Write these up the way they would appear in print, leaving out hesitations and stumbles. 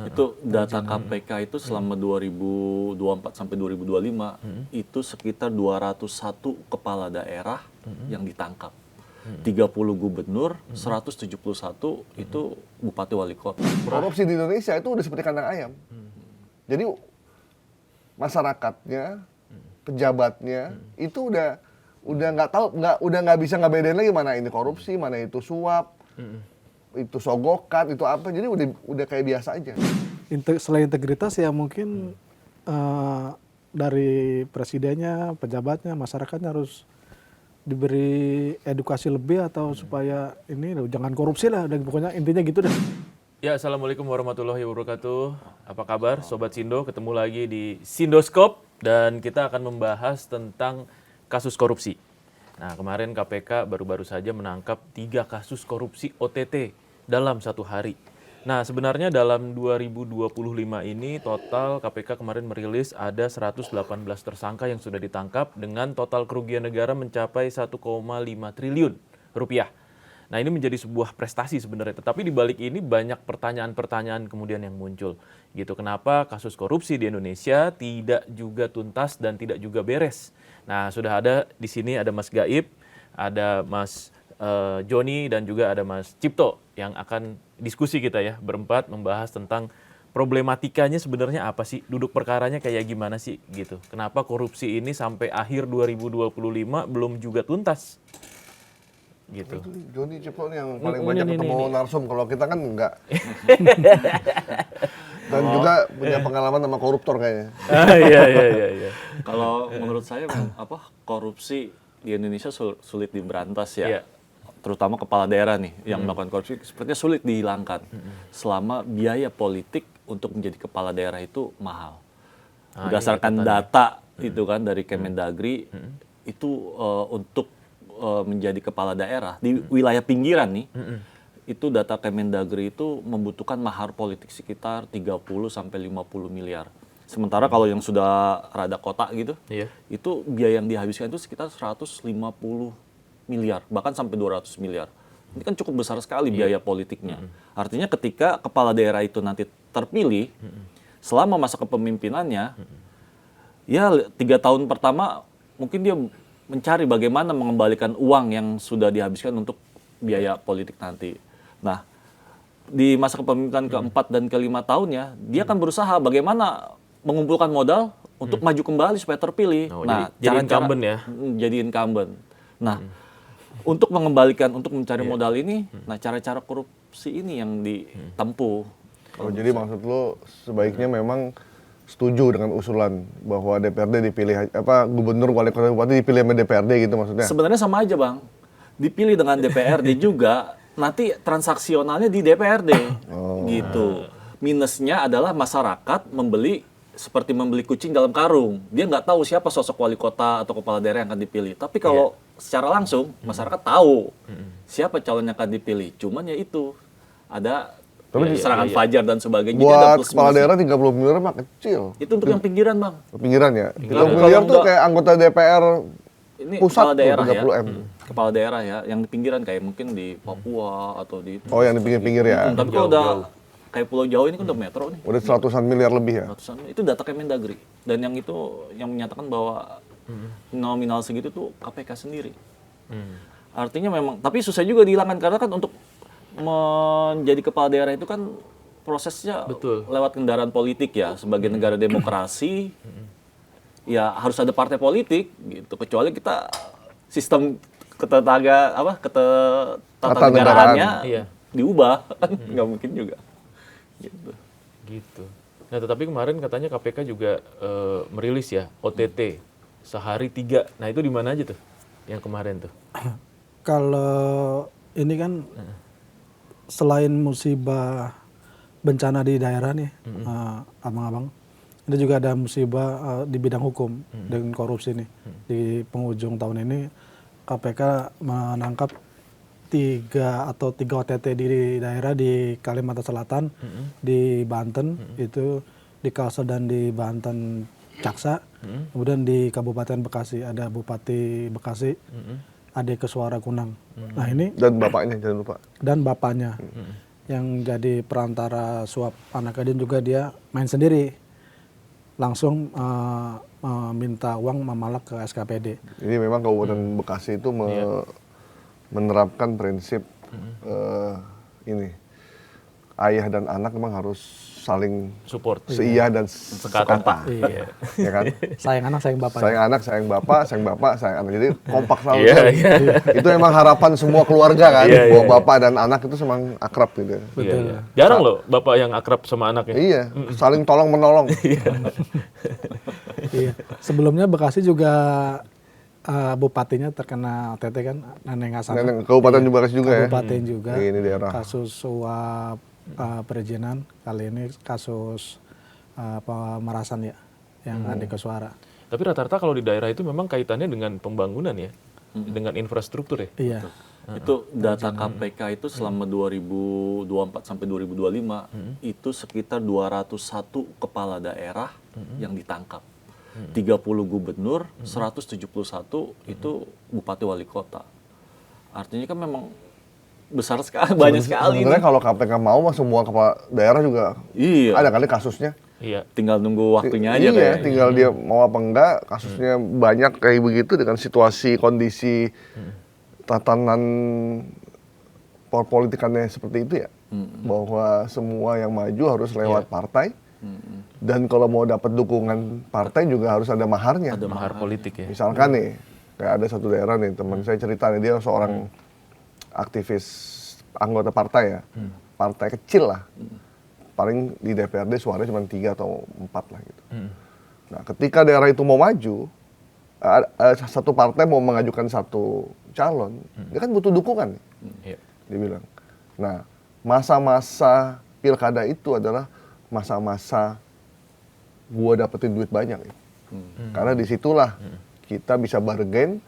Itu data KPK itu selama 2024 sampai 2025 itu sekitar 201 kepala daerah yang ditangkap. 30 gubernur, 171 itu bupati wali kota. Korupsi di Indonesia itu udah seperti kandang ayam. Jadi masyarakatnya, pejabatnya itu udah nggak tahu, udah nggak bisa ngebedain lagi mana ini korupsi, mana itu suap, itu sogokan, itu apa. Jadi udah kayak biasa aja. Selain integritas ya mungkin dari presidennya, pejabatnya, masyarakatnya harus diberi edukasi lebih atau supaya ini jangan korupsi lah, dan pokoknya intinya gitu deh. Ya, Assalamualaikum warahmatullahi wabarakatuh. Apa kabar Sobat Sindo? Ketemu lagi di Sindoskop dan kita akan membahas tentang kasus korupsi. Nah, kemarin KPK baru-baru saja menangkap 3 kasus korupsi OTT dalam satu hari. Nah, sebenarnya dalam 2025 ini total KPK kemarin merilis ada 118 tersangka yang sudah ditangkap dengan total kerugian negara mencapai 1,5 triliun rupiah. Nah, ini menjadi sebuah prestasi sebenarnya. Tetapi di balik ini banyak pertanyaan-pertanyaan kemudian yang muncul. Gitu, kenapa kasus korupsi di Indonesia tidak juga tuntas dan tidak juga beres? Nah, sudah ada di sini ada Mas Gaib, ada Mas Joni dan juga ada Mas Cipto yang akan diskusi kita ya berempat membahas tentang problematikanya sebenarnya apa sih, duduk perkaranya kayak gimana sih gitu. Kenapa korupsi ini sampai akhir 2025 belum juga tuntas? Gitu. Joni Cipto nih yang paling banyak ketemu narsum, kalau kita kan enggak. Dan juga punya pengalaman sama koruptor kayaknya. Iya. Kalau menurut saya korupsi di Indonesia sulit diberantas ya. Iya. Terutama kepala daerah nih yang melakukan korupsi sepertinya sulit dihilangkan selama biaya politik untuk menjadi kepala daerah itu mahal. Berdasarkan data itu kan dari Kemendagri itu untuk menjadi kepala daerah di wilayah pinggiran nih itu data Kemendagri itu membutuhkan mahar politik sekitar 30 sampai 50 miliar. Sementara kalau yang sudah rada kota gitu, itu biaya yang dihabiskan itu sekitar 150 miliar, bahkan sampai 200 miliar. Ini kan cukup besar sekali biaya politiknya. Artinya ketika kepala daerah itu nanti terpilih, selama masa kepemimpinannya, ya 3 tahun pertama mungkin dia mencari bagaimana mengembalikan uang yang sudah dihabiskan untuk biaya politik nanti. Nah, di masa kepemimpinan keempat dan kelima tahunnya, dia akan berusaha bagaimana mengumpulkan modal untuk maju kembali supaya terpilih. Nah, jadi incumbent ya? Jadi incumbent. Nah, untuk mengembalikan, untuk mencari modal ini, nah cara-cara korupsi ini yang ditempuh. Oh, jadi maksud lo sebaiknya memang setuju dengan usulan bahwa DPRD dipilih, gubernur, wali kota, bupati dipilih sama DPRD gitu maksudnya? Sebenarnya sama aja Bang, dipilih dengan DPRD juga, nanti transaksionalnya di DPRD, gitu. Minusnya adalah masyarakat seperti membeli kucing dalam karung. Dia nggak tahu siapa sosok wali kota atau kepala daerah yang akan dipilih. Tapi kalau secara langsung, masyarakat tahu siapa calon yang akan dipilih. Cuman ya itu, ada serangan fajar dan sebagainya. Buat kepala daerah 30 miliar mah kecil. Itu untuk yang pinggiran Bang. Pinggiran ya? 30 miliar tuh kayak anggota DPR ini pusat kepala daerah 30 ya. M. Kepala daerah ya, yang di pinggiran kayak mungkin di Papua atau di... Oh, yang di pinggir-pinggir ya? Tapi kalau udah kayak Pulau Jawa ini kan udah metro nih. Udah 100-an miliar lebih ya? Itu data Kemendagri. Dan yang itu yang menyatakan bahwa nominal segitu tuh KPK sendiri. Artinya memang, tapi susah juga dihilangkan karena kan untuk menjadi kepala daerah itu kan prosesnya lewat kendaraan politik ya. Sebagai negara demokrasi, ya harus ada partai politik gitu. Kecuali kita sistem ketetanegaraannya diubah, nggak mungkin juga. Gitu. Nah, tetapi kemarin katanya KPK juga merilis ya OTT sehari 3. Nah, itu di mana aja tuh yang kemarin tuh? Kalau ini kan selain musibah bencana di daerah nih, abang-abang, ini juga ada musibah di bidang hukum dengan korupsi nih. Di penghujung tahun ini KPK menangkap 3 OTT di daerah di Kalimantan Selatan, di Banten, itu di Kalsel dan di Banten Caksa, kemudian di Kabupaten Bekasi ada Bupati Bekasi, Ade Keswara Kunang. Nah ini dan bapaknya jangan lupa. Dan bapaknya. yang jadi perantara suap anak Kadin juga dia main sendiri, langsung minta uang memalak ke SKPD. Ini memang Kabupaten Bekasi itu menerapkan prinsip ini, ayah dan anak memang harus saling Support. seiyah dan Sekata. sekota, Iya. ya kan? Sayang anak, sayang bapak. Sayang anak, sayang bapak, sayang anak. Jadi kompak selalu. Iya, iya. Itu emang harapan semua keluarga kan, Iya, iya, bahwa bapak dan anak itu memang akrab gitu. Iya, iya. Jarang loh bapak yang akrab sama anaknya. Iya, saling tolong menolong. Iya. Sebelumnya Bekasi juga bupatinya terkena OTT kan, Neneng Hasanah. Nenek Kabupaten Bekasi juga ya. Kabupaten juga. Ini daerah. Kasus suap perizinan, kali ini kasus pemerasan ya, yang ada ke suara. Tapi rata-rata kalau di daerah itu memang kaitannya dengan pembangunan ya, dengan infrastruktur ya. Iya. Itu data KPK itu selama 2024 sampai 2025 itu sekitar 201 kepala daerah yang ditangkap. 30 gubernur, 171 itu bupati wali kota. Artinya kan memang besar sekali, banyak sekali. Sebenarnya kalau KPK mau mah semua kepala daerah juga Iya. ada kali kasusnya. Iya. Tinggal nunggu waktunya aja Iya, kayaknya. tinggal dia mau apa enggak, kasusnya banyak kayak begitu dengan situasi, kondisi, tatanan politikannya seperti itu ya. Bahwa semua yang maju harus lewat partai. Dan kalau mau dapat dukungan partai juga harus ada maharnya. Ada Mahar politik ya. Misalkan nih, kayak ada satu daerah nih, teman saya cerita nih, dia seorang aktivis anggota partai ya. Partai kecil lah. Paling di DPRD suaranya cuma 3 atau 4 lah gitu. Nah, ketika daerah itu mau maju, satu partai mau mengajukan satu calon, dia kan butuh dukungan, Iya. dia bilang. Nah, masa-masa pilkada itu adalah masa-masa gua dapetin duit banyak. Ya. Karena disitulah kita bisa bargain,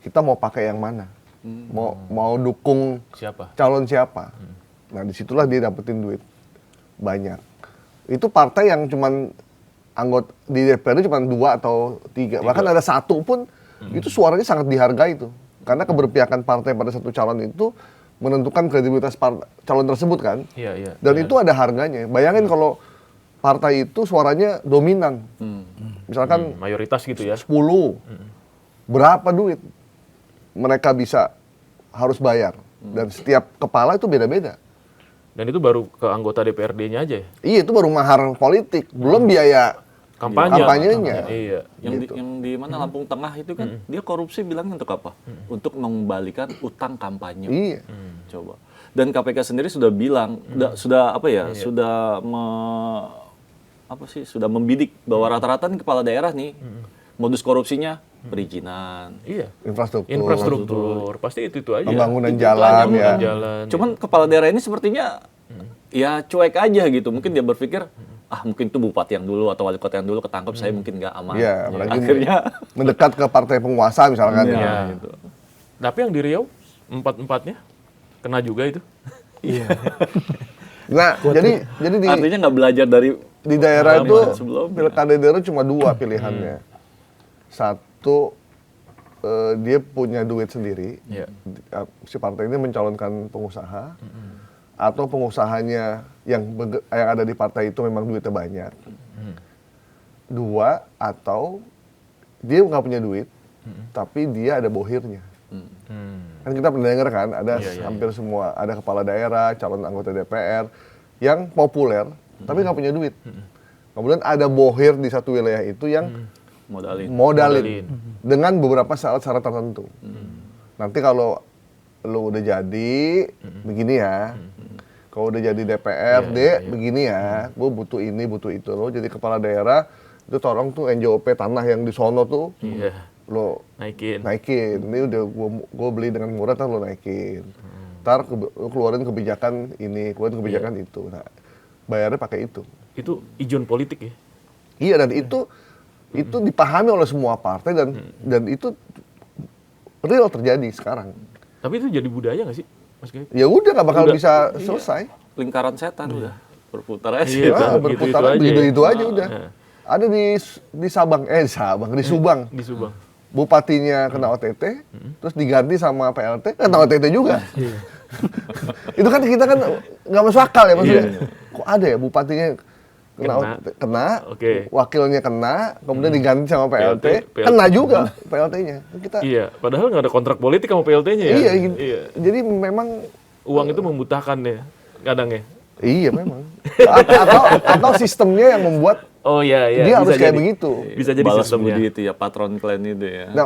kita mau pakai yang mana, mau dukung Siapa? calon siapa. Nah, disitulah dia dapetin duit banyak. Itu partai yang cuman anggota di DPRD cuma 2 atau 3. Bahkan ada 1 pun itu suaranya sangat dihargai itu. Karena keberpihakan partai pada satu calon itu menentukan kredibilitas calon tersebut kan. Iya, iya. Dan itu ada harganya. Bayangin kalau partai itu suaranya dominan. Misalkan Mayoritas gitu ya. 10. Berapa duit mereka bisa harus bayar. Dan setiap kepala itu beda-beda. Dan itu baru ke anggota DPRD-nya aja ya. Iya, itu baru mahar politik, belum biaya kampanyenya. Iya. Yang di mana Lampung Tengah itu kan dia korupsi bilangnya untuk apa? Untuk mengembalikan utang kampanye. Iya. Coba. Dan KPK sendiri sudah bilang, sudah apa ya? Sudah sudah membidik bahwa rata-rata nih kepala daerah nih modus korupsinya perizinan. Iya. Infrastruktur. Pasti itu aja. Pembangunan Itu jalan aja, ya. Pembangunan jalan. Cuman kepala daerah ini sepertinya ya cuek aja gitu. Mungkin dia berpikir, mungkin itu bupati yang dulu atau wali kota yang dulu ketangkep, saya mungkin nggak aman. Iya, apalagi Akhirnya mendekat ke partai penguasa misalkan. ya, Iya. gitu. Tapi yang di Riau, 4-4-nya kena juga itu. Iya. Nah, jadi Artinya nggak belajar dari di daerah itu pengalaman sebelumnya. pilkada daerah cuma 2 pilihannya. Satu, dia punya duit sendiri. Iya. Si partai ini mencalonkan pengusaha. Atau pengusahanya yang ada di partai itu memang duitnya banyak. 2, atau dia nggak punya duit, tapi dia ada bohirnya. Kan kita pernah dengar kan, ada hampir semua, ada kepala daerah, calon anggota DPR yang populer, tapi nggak punya duit. Kemudian ada bohir di satu wilayah itu yang modalin dengan beberapa syarat-syarat tertentu. Nanti kalau lo udah jadi begini ya, kalau udah jadi DPRD begini ya, gue butuh ini, butuh itu. Lo jadi kepala daerah, itu tolong tuh NJOP tanah yang di sono tuh, lo naikin. Ini udah gue beli dengan murah, ntar lo naikin. Ntar lo keluarin kebijakan ini, keluarin kebijakan itu. Nah, bayarnya pakai itu. Itu ijon politik ya? Iya, dan itu dipahami oleh semua partai dan itu real terjadi sekarang. Tapi itu jadi budaya nggak sih, Mas Gaib? Ya udah nggak bakal bisa selesai. Lingkaran setan udah berputar aja. Iya. Nah, gitu-gitu berputar aja begitu ya. aja udah. Ada di Sabang, di Subang. Di Subang. Bupatinya kena OTT, terus diganti sama PLT, kena OTT juga. Itu kan kita kan nggak masuk akal ya maksudnya. Kok ada ya bupatinya kena, Oke. wakilnya kena, kemudian diganti sama PLT, PLT. kena juga PLT-nya. Kita Iya, padahal nggak ada kontrak politik sama PLT-nya ya. iya, gitu. Jadi memang Uang itu membutakan ya, kadang ya. iya memang. Atau sistemnya yang membuat Oh iya, dia harus bisa kayak jadi. begitu. Bisa jadi Balas sistemnya. budi itu ya, patron klan itu ya. Nah,